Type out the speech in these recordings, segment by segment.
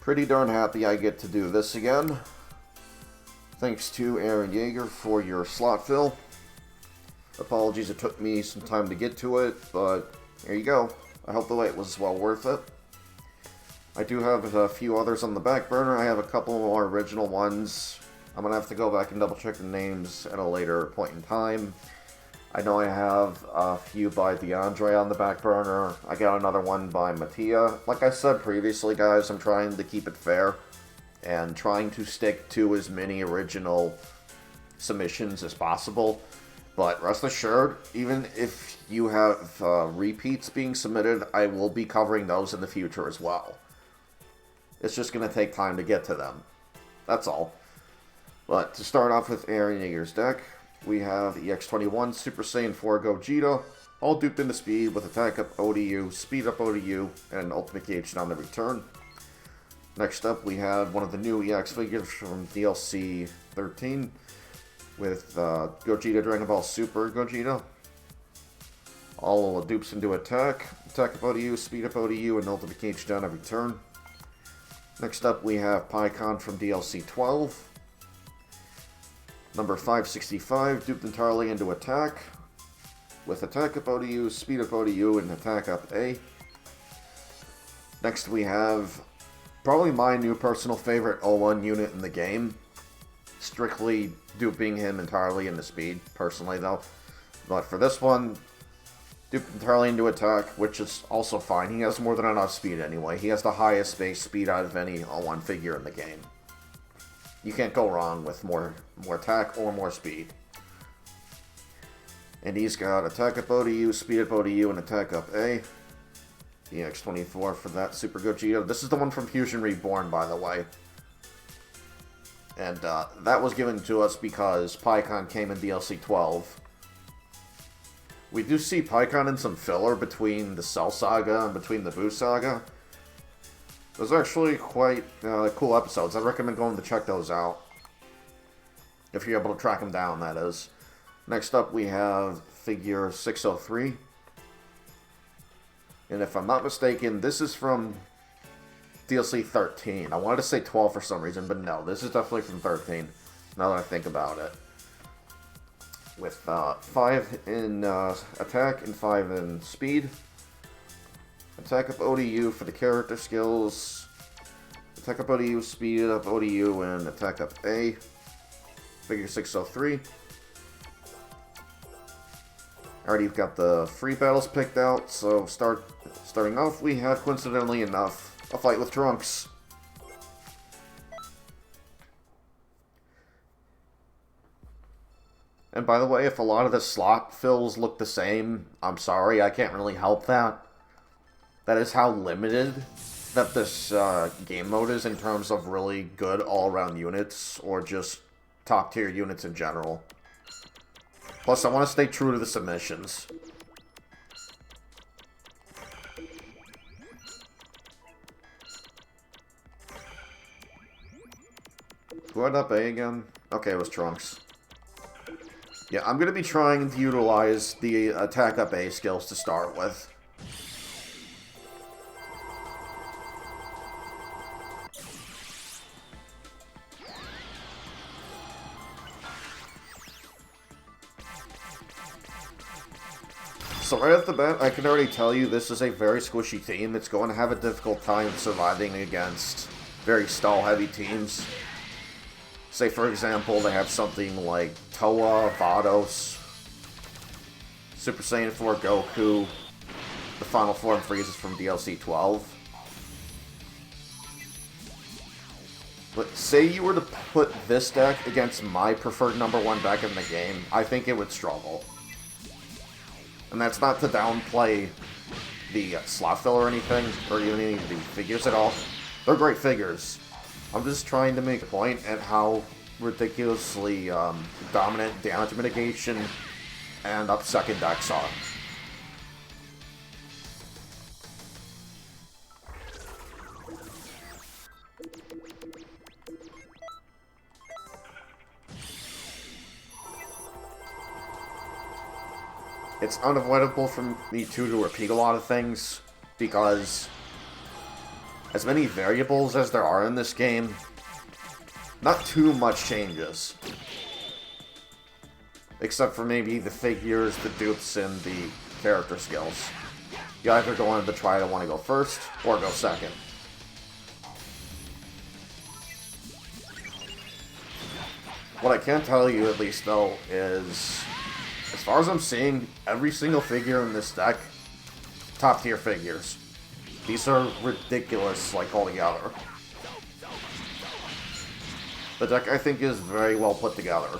Pretty darn happy I get to do this again. Thanks to Eren Jeager for your slot fill. Apologies it took me some time to get to it, but there you go. I hope the wait was well worth it. I do have a few others on the back burner. I have a couple more original ones. I'm going to have to go back and double check the names at a later point in time. I know I have a few by DeAndre on the back burner. I got another one by Mattia. Like I said previously, guys, I'm trying to keep it fair and trying to stick to as many original submissions as possible. But rest assured, even if you have repeats being submitted, I will be covering those in the future as well. It's just going to take time to get to them. That's all. But to start off with Eren Jeager's deck, we have EX21 Super Saiyan 4 Gogeta, all duped into speed with attack up ODU, speed up ODU, and an ultimate gauge on the return. Next up, we have one of the new EX figures from DLC 13 with Gogeta Dragon Ball Super Gogeta. All dupes into attack up ODU, speed up ODU, and ultimate gauge down every turn. Next up, we have Pikkon from DLC 12. Number 565, duped entirely into attack, with attack up ODU, speed up ODU, and attack up A. Next we have probably my new personal favorite O1 unit in the game. Strictly duping him entirely into speed, personally though. But for this one, duped entirely into attack, which is also fine. He has more than enough speed anyway. He has the highest base speed out of any O1 figure in the game. You can't go wrong with more attack or more speed. And he's got attack up ODU, speed up ODU, and attack up A. EX24 for that Super Gogeta. This is the one from Fusion Reborn, by the way. And that was given to us because Pikkon came in DLC 12. We do see Pikkon in some filler between the Cell Saga and between the Buu Saga. Those are actually quite cool episodes. I'd recommend going to check those out. If you're able to track them down, that is. Next up, we have figure 603. And if I'm not mistaken, this is from DLC 13. I wanted to say 12 for some reason, but no, this is definitely from 13, now that I think about it. With 5 in attack and 5 in speed. Attack up ODU for the character skills. Attack up ODU, speed up ODU, and attack up A. Figure 603. Already got the free battles picked out, so starting off we have, coincidentally enough, a fight with Trunks. And by the way, if a lot of the slot fills look the same, I'm sorry, I can't really help that. That is how limited that this game mode is in terms of really good all-around units, or just top-tier units in general. Plus, I want to stay true to the submissions. Who had up A again? Okay, it was Trunks. Yeah, I'm going to be trying to utilize the attack up A skills to start with. So right off the bat, I can already tell you this is a very squishy team. It's going to have a difficult time surviving against very stall-heavy teams. Say, for example, they have something like Toa, Vados, Super Saiyan 4 Goku, the final form freezes from DLC 12. But say you were to put this deck against my preferred #1 deck in the game, I think it would struggle. And that's not to downplay the slot fill or anything, or even any of the figures at all. They're great figures. I'm just trying to make a point at how ridiculously dominant damage mitigation and up-second decks are. It's unavoidable for me to repeat a lot of things, because as many variables as there are in this game, not too much changes. Except for maybe the figures, the dupes, and the character skills. You either go on to try to want to go first, or go second. What I can tell you, at least, though, is, as far as I'm seeing, every single figure in this deck, top-tier figures. These are ridiculous, like, altogether. The deck, I think, is very well put together.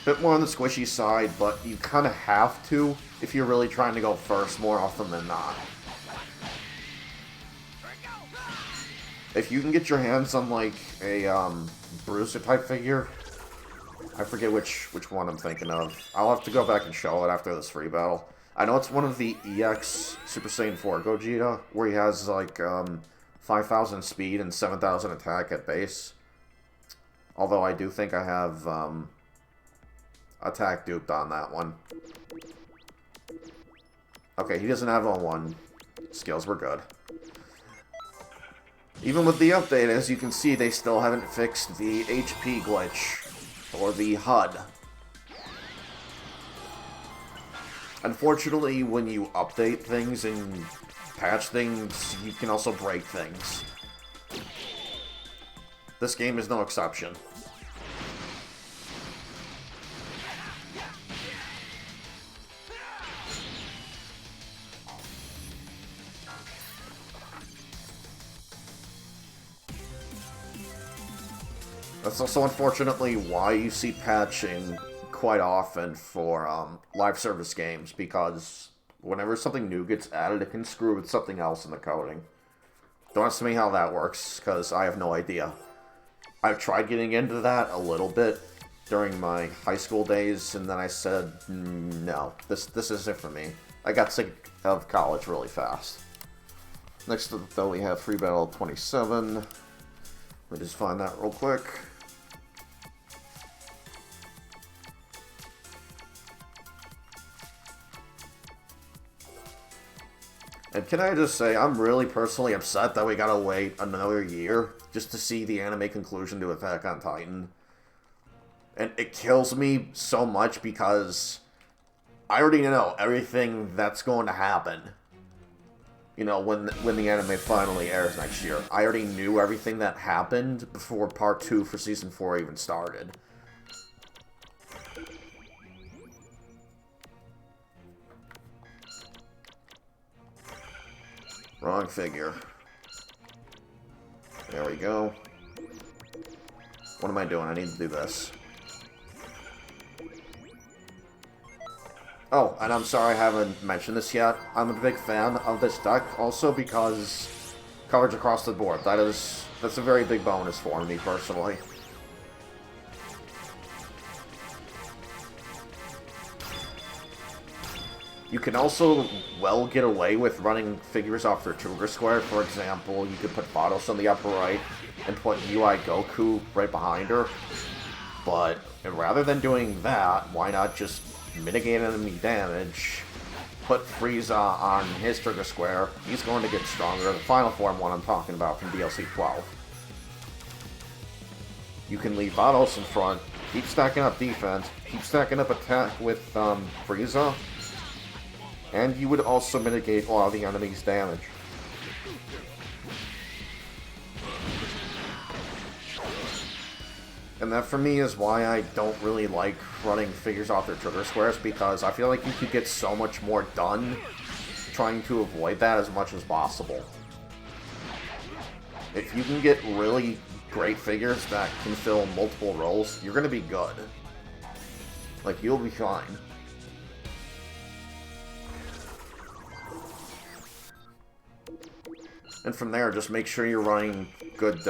Bit more on the squishy side, but you kind of have to if you're really trying to go first more often than not. If you can get your hands on, like, a Bruiser-type figure, I forget which one I'm thinking of. I'll have to go back and show it after this free battle. I know it's one of the EX Super Saiyan 4 Gogeta, where he has, like, 5,000 speed and 7,000 attack at base. Although I do think I have, attack duped on that one. Okay, he doesn't have L1 skills, we're good. Even with the update, as you can see, they still haven't fixed the HP glitch, or the HUD. Unfortunately, when you update things and patch things, you can also break things. This game is no exception. That's also, unfortunately, why you see patching quite often for live service games, because whenever something new gets added, it can screw with something else in the coding. Don't ask me how that works, because I have no idea. I've tried getting into that a little bit during my high school days, and then I said, no, this isn't for me. I got sick of college really fast. Next up, though, we have Free Battle 27. Let me just find that real quick. And can I just say, I'm really personally upset that we gotta wait another year just to see the anime conclusion to Attack on Titan. And it kills me so much because I already know everything that's going to happen. You know, when the anime finally airs next year. I already knew everything that happened before Part 2 for Season 4 even started. Wrong figure. There we go. What am I doing? I need to do this. Oh, and I'm sorry I haven't mentioned this yet. I'm a big fan of this deck, also because coverage across the board. That's a very big bonus for me, personally. You can also well get away with running figures off their trigger square. For example, you could put Vados on the upper right and put UI Goku right behind her. But rather than doing that, why not just mitigate enemy damage, put Frieza on his trigger square, he's going to get stronger. The final form one I'm talking about from DLC 12. You can leave Vados in front, keep stacking up defense, keep stacking up attack with Frieza, and you would also mitigate a lot of the enemy's damage. And that, for me, is why I don't really like running figures off their trigger squares, because I feel like you could get so much more done trying to avoid that as much as possible. If you can get really great figures that can fill multiple roles, you're going to be good. Like, you'll be fine. And from there, just make sure you're running good,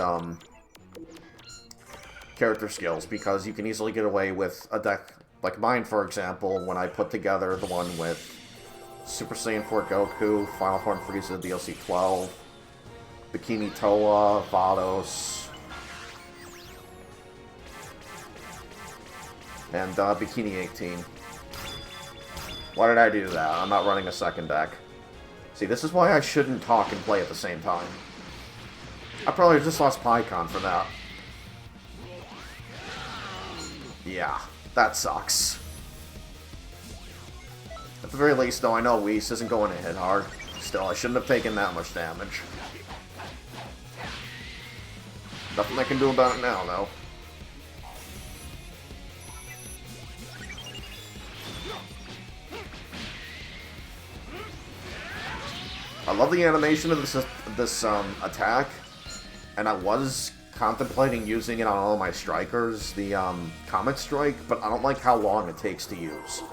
character skills, because you can easily get away with a deck like mine, for example, when I put together the one with Super Saiyan 4 Goku, Final Form Frieza DLC 12, Bikini Toa, Vados, and Bikini 18. Why did I do that? I'm not running a second deck. See, this is why I shouldn't talk and play at the same time. I probably just lost PyCon for that. Yeah, that sucks. At the very least, though, I know Whis isn't going to hit hard. Still, I shouldn't have taken that much damage. Nothing I can do about it now, though. I love the animation of this attack, and I was contemplating using it on all my strikers, the Comet Strike, but I don't like how long it takes to use.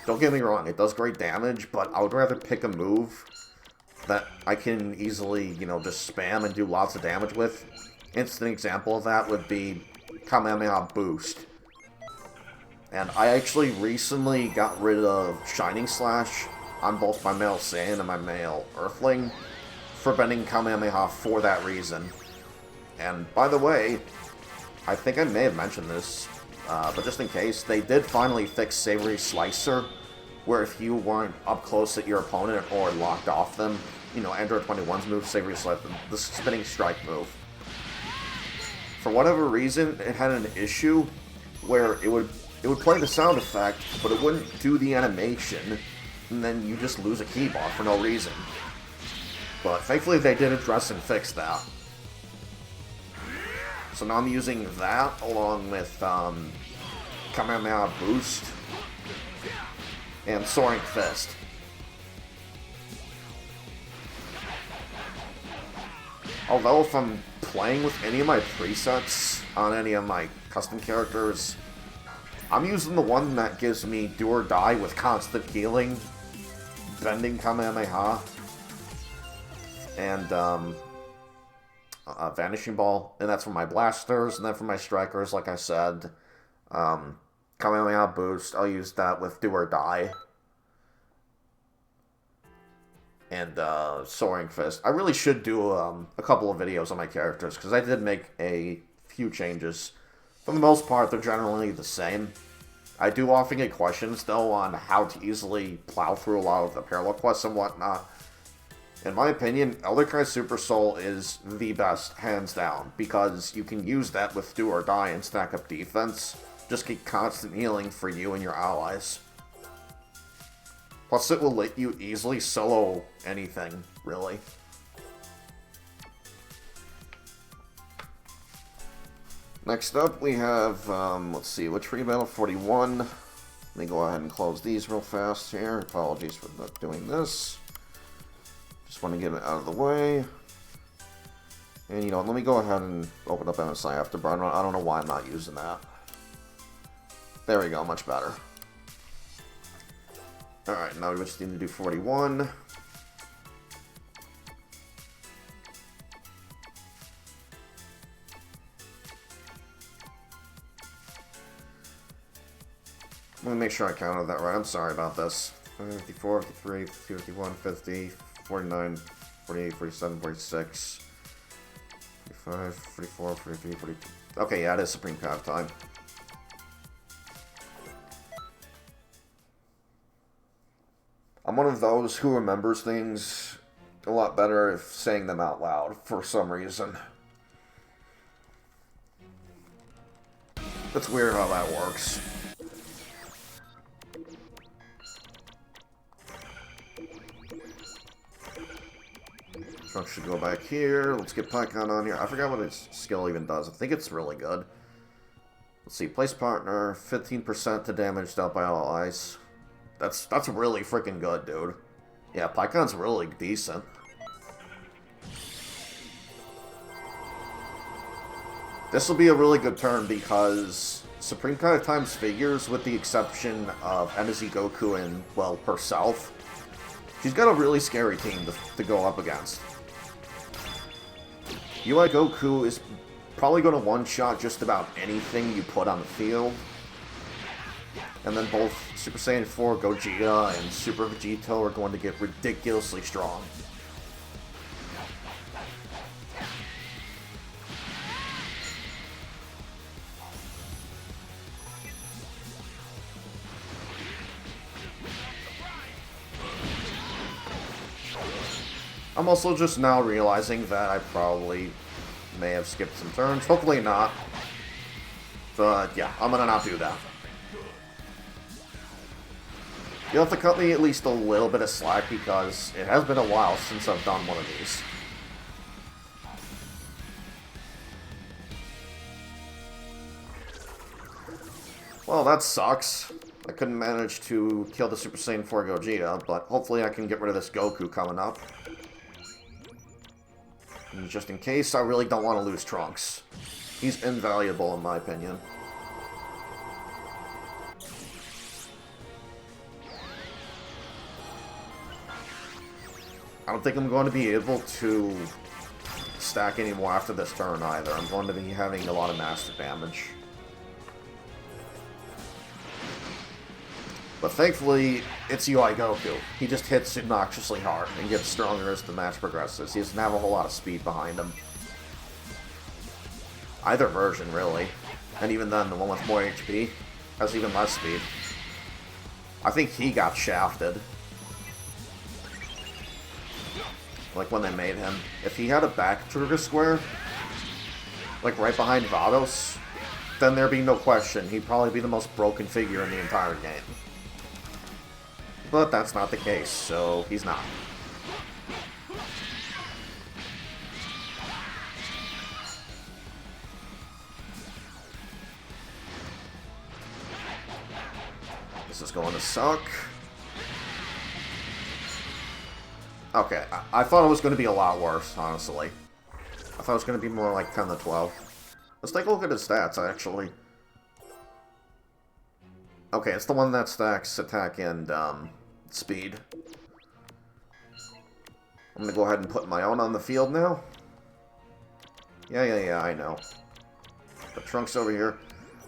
Don't get me wrong, it does great damage, but I would rather pick a move that I can easily, you know, just spam and do lots of damage with. Instant example of that would be Kamehameha Boost. And I actually recently got rid of Shining Slash on both my male Saiyan and my male Earthling, forbidding Kamehameha for that reason. And by the way, I think I may have mentioned this, but just in case, they did finally fix Savory Slicer, where if you weren't up close at your opponent or locked off them, you know, Android 21's move, Savory Slicer, the spinning strike move. For whatever reason, it had an issue where it would play the sound effect, but it wouldn't do the animation, and then you just lose a key bar for no reason. But thankfully they did address and fix that. So now I'm using that along with Kamehameha Boost and Soaring Fist. Although if I'm playing with any of my presets on any of my custom characters, I'm using the one that gives me do or die with constant healing, bending Kamehameha, and Vanishing Ball, and that's for my blasters, and then for my strikers, like I said, Kamehameha Boost, I'll use that with do or die, and Soaring Fist. I really should do a couple of videos on my characters, because I did make a few changes. For the most part, they're generally the same. I do often get questions, though, on how to easily plow through a lot of the parallel quests and whatnot. In my opinion, Elder Kai Super Soul is the best, hands down, because you can use that with do or die and stack up defense. Just get constant healing for you and your allies. Plus, it will let you easily solo anything, really. Next up, we have, let's see, which free battle 41. Let me go ahead and close these real fast here. Apologies for not doing this. Just want to get it out of the way. And, you know, let me go ahead and open up MSI Afterburn. I don't know why I'm not using that. There we go, much better. Alright, now we just need to do 41. Let me make sure I counted that right. I'm sorry about this. 54, 53, 51, 50, 49, 48, 47, 46, 45, 44, 43, 42. Okay, yeah, it is Supreme Card time. I'm one of those who remembers things a lot better if saying them out loud, for some reason. That's weird how that works. So I should go back here. Let's get PyCon on here. I forgot what its skill even does. I think it's really good. Let's see. Place partner, 15% to damage dealt by all allies. That's really freaking good, dude. Yeah, PyCon's really decent. This will be a really good turn because Supreme Kai at times figures, with the exception of MZ Goku and, well, herself. She's got a really scary team to go up against. UI Goku is probably going to one-shot just about anything you put on the field. And then both Super Saiyan 4 Gogeta and Super Vegito are going to get ridiculously strong. I'm also just now realizing that I probably may have skipped some turns. Hopefully not. But yeah, I'm gonna not do that. You'll have to cut me at least a little bit of slack because it has been a while since I've done one of these. Well, that sucks. I couldn't manage to kill the Super Saiyan 4 Gogeta, but hopefully I can get rid of this Goku coming up. And just in case, I really don't want to lose Trunks. He's invaluable in my opinion. I don't think I'm going to be able to stack anymore after this turn either. I'm going to be having a lot of master damage. But thankfully, it's UI Goku. He just hits obnoxiously hard and gets stronger as the match progresses. He doesn't have a whole lot of speed behind him. Either version, really. And even then, the one with more HP has even less speed. I think he got shafted. Like when they made him. If he had a back trigger square, like right behind Vados, then there'd be no question. He'd probably be the most broken figure in the entire game. But that's not the case, so he's not. This is going to suck. Okay, I thought it was going to be a lot worse, honestly. I thought it was going to be more like 10 to 12. Let's take a look at his stats, actually. Okay, it's the one that stacks attack and speed. I'm going to go ahead and put my own on the field now. Yeah, I know. The Trunks over here.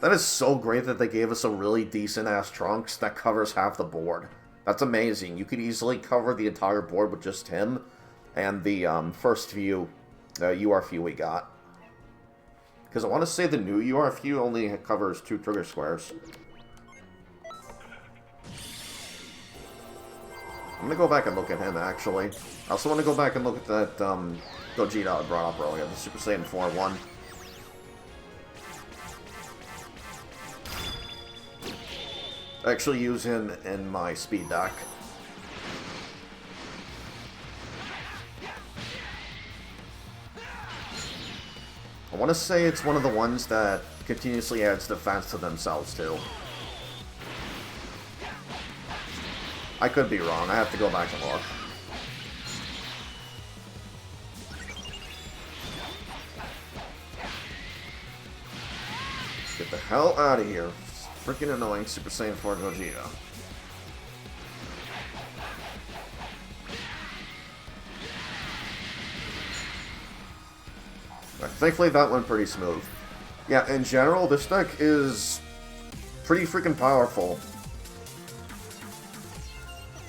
That is so great that they gave us a really decent-ass Trunks that covers half the board. That's amazing. You could easily cover the entire board with just him and the first few UR few we got. Because I want to say the new UR few only covers 2 trigger squares. I'm going to go back and look at him, actually. I also want to go back and look at that Gogeta I brought up earlier, the Super Saiyan 4-1. I actually use him in my speed deck. I want to say it's one of the ones that continuously adds defense to themselves, too. I could be wrong. I have to go back and look. Get the hell out of here. Freaking annoying Super Saiyan 4 Gogeta. Thankfully that went pretty smooth. Yeah, in general, this deck is pretty freaking powerful.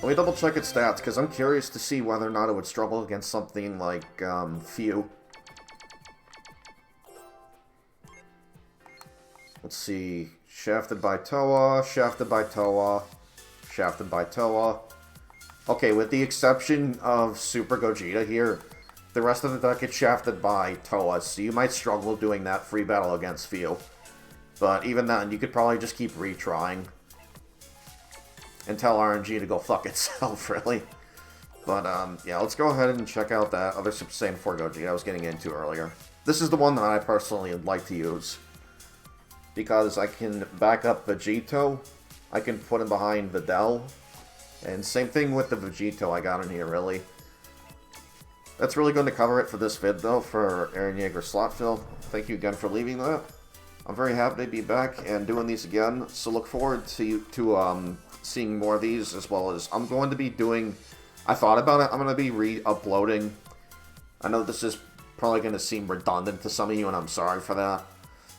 Let me double check its stats, because I'm curious to see whether or not it would struggle against something like Few. Let's see. Shafted by Toa, shafted by Toa, shafted by Toa. Okay, with the exception of Super Gogeta here, the rest of the deck gets shafted by Toa, so you might struggle doing that free battle against Few. But even then, you could probably just keep retrying. And tell RNG to go fuck itself, really. But, yeah, let's go ahead and check out that other Super Saiyan 4 Gogeta I was getting into earlier. This is the one that I personally like to use. Because I can back up Vegito, I can put him behind Videl, and same thing with the Vegito I got in here, really. That's really going to cover it for this vid, though, for Eren Jeager slot fill. Thank you again for leaving that. I'm very happy to be back and doing these again, so look forward to seeing more of these, as well as I'm going to be doing... I thought about it, I'm going to be re-uploading. I know this is probably going to seem redundant to some of you, and I'm sorry for that.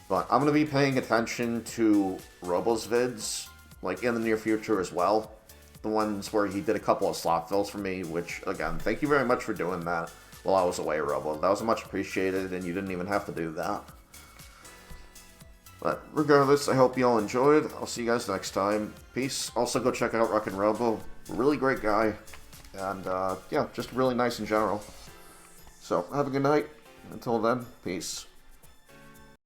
But I'm going to be paying attention to Robo's vids, like, in the near future as well. The ones where he did a couple of slot fills for me, which, again, thank you very much for doing that while I was away, Robo. That was much appreciated, and you didn't even have to do that. But regardless, I hope you all enjoyed. I'll see you guys next time. Peace. Also, go check out Rockin' Robo. Really great guy. And, yeah, just really nice in general. So, have a good night. Until then, peace.